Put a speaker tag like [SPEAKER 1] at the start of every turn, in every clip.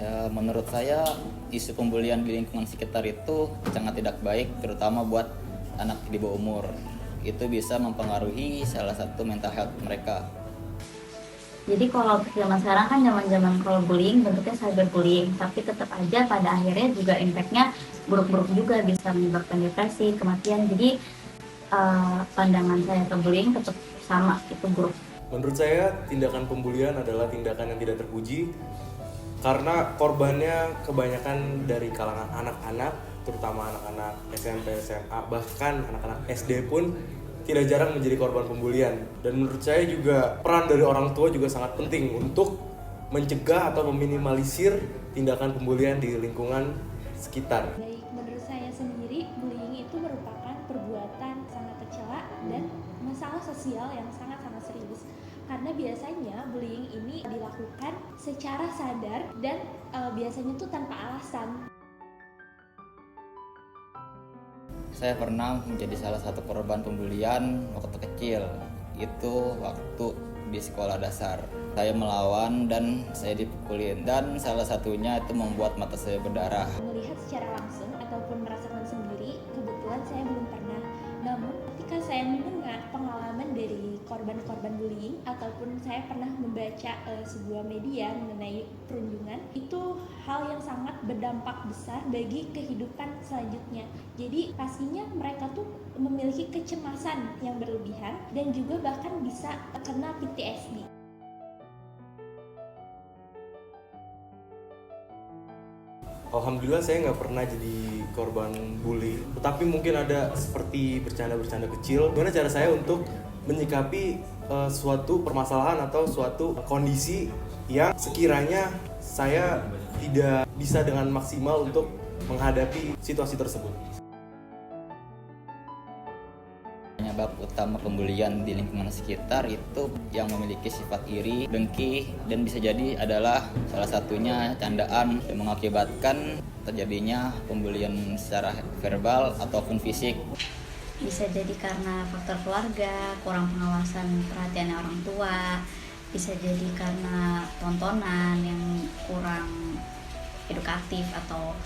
[SPEAKER 1] Ya, menurut saya isu pembulian di lingkungan sekitar itu sangat tidak baik, terutama buat anak di bawah umur. Itu bisa mempengaruhi salah satu mental health mereka.
[SPEAKER 2] Jadi kalau untuk zaman sekarang kan zaman-zaman kalau bullying bentuknya cyberbullying, tapi tetap aja pada akhirnya juga impactnya buruk-buruk juga, bisa menyebabkan depresi, kematian. Jadi pandangan saya ke bullying tetap sama, itu buruk.
[SPEAKER 3] Menurut saya tindakan pembulian adalah tindakan yang tidak terpuji karena korbannya kebanyakan dari kalangan anak-anak, terutama anak-anak SMP, SMA, bahkan anak-anak SD pun tidak jarang menjadi korban pembulian. Dan menurut saya juga peran dari orang tua juga sangat penting untuk mencegah atau meminimalisir tindakan pembulian di lingkungan sekitar.
[SPEAKER 4] Baik, menurut saya sendiri bullying itu merupakan perbuatan sangat tercela dan masalah sosial yang sangat-sangat serius. Karena biasanya bullying ini dilakukan secara sadar dan biasanya itu tanpa alasan.
[SPEAKER 1] Saya pernah menjadi salah satu korban pembulian waktu kecil. Itu waktu di sekolah dasar. Saya melawan dan saya dipukulin. Dan salah satunya itu membuat mata saya berdarah.
[SPEAKER 4] Melihat secara langsung ataupun merasakan sendiri, kebetulan saya belum pernah. Namun ketika saya mendengar pengalaman dari korban-korban bullying ataupun saya pernah membaca sebuah media mengenai perundungan, itu hal yang sangat berdampak besar bagi kehidupan selanjutnya. Jadi pastinya mereka tuh memiliki kecemasan yang berlebihan dan juga bahkan bisa kena PTSD.
[SPEAKER 3] Alhamdulillah saya nggak pernah jadi korban bully, tetapi mungkin ada seperti bercanda-bercanda kecil. Gimana cara saya untuk menyikapi suatu permasalahan atau suatu kondisi yang sekiranya saya tidak bisa dengan maksimal untuk menghadapi situasi tersebut.
[SPEAKER 1] Penyebab utama pembulian di lingkungan sekitar itu yang memiliki sifat iri, dengki, dan bisa jadi adalah salah satunya candaan yang mengakibatkan terjadinya pembulian secara verbal ataupun fisik.
[SPEAKER 2] Bisa jadi karena faktor keluarga, kurang pengawasan perhatian orang tua, bisa jadi karena tontonan yang kurang edukatif atau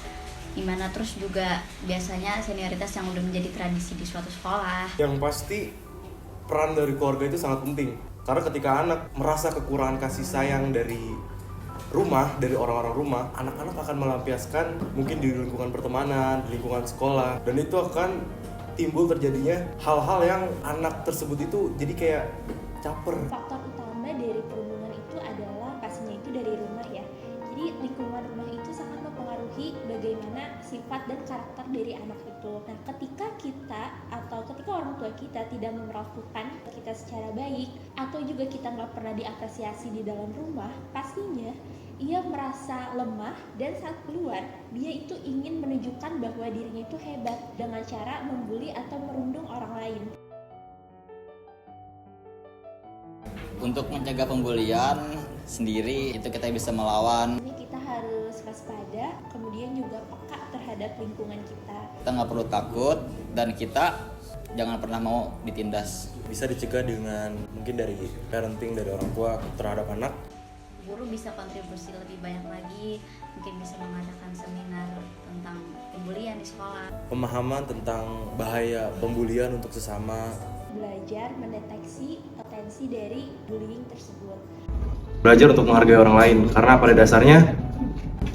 [SPEAKER 2] gimana, terus juga biasanya senioritas yang udah menjadi tradisi di suatu sekolah.
[SPEAKER 3] Yang pasti peran dari keluarga itu sangat penting, karena ketika anak merasa kekurangan kasih sayang dari rumah, dari orang-orang rumah, anak-anak akan melampiaskan mungkin di lingkungan pertemanan, di lingkungan sekolah, dan itu akan timbul terjadinya hal-hal yang anak tersebut itu jadi kayak caper.
[SPEAKER 4] Faktor utama dari perundungan itu adalah pastinya itu dari rumah ya. Jadi lingkungan rumah itu sangat mempengaruhi bagaimana sifat dan karakter dari anak itu. Nah, ketika kita atau ketika orang tua kita tidak memperlakukan kita secara baik atau juga kita nggak pernah diapresiasi di dalam rumah, pastinya ia merasa lemah dan saat keluar dia itu ingin menunjukkan bahwa dirinya itu hebat dengan cara membuli atau merundung orang lain.
[SPEAKER 1] Untuk mencegah pembulian sendiri itu kita bisa melawan.
[SPEAKER 4] Ini kita harus waspada, kemudian juga peka terhadap lingkungan kita.
[SPEAKER 1] Kita nggak perlu takut dan kita jangan pernah mau ditindas.
[SPEAKER 3] Bisa dicegah dengan mungkin dari parenting dari orang tua terhadap anak.
[SPEAKER 2] Guru bisa kontribusi lebih banyak lagi, mungkin bisa mengadakan seminar tentang pembulian di sekolah.
[SPEAKER 3] Pemahaman tentang bahaya pembulian untuk sesama.
[SPEAKER 4] Belajar mendeteksi potensi dari bullying tersebut.
[SPEAKER 3] Belajar untuk menghargai orang lain, karena pada dasarnya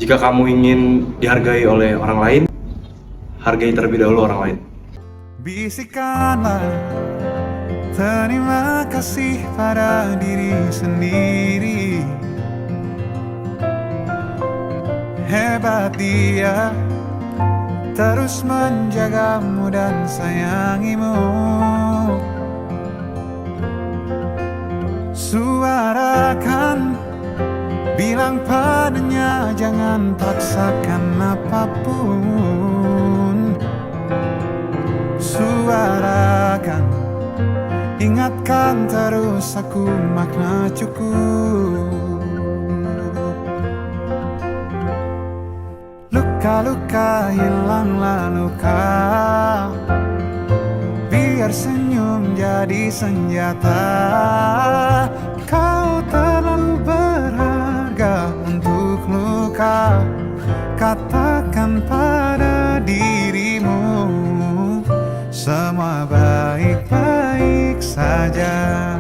[SPEAKER 3] jika kamu ingin dihargai oleh orang lain, hargai terlebih dahulu orang lain.
[SPEAKER 5] Bisikanlah terima kasih pada diri sendiri. Hebat dia, terus menjagamu dan sayangimu. Suarakan, bilang padanya jangan paksakan apapun. Suarakan, ingatkan terus aku makna cukup. Luka-luka hilanglah luka, biar senyum jadi senjata. Kau terlalu berharga untuk luka. saja.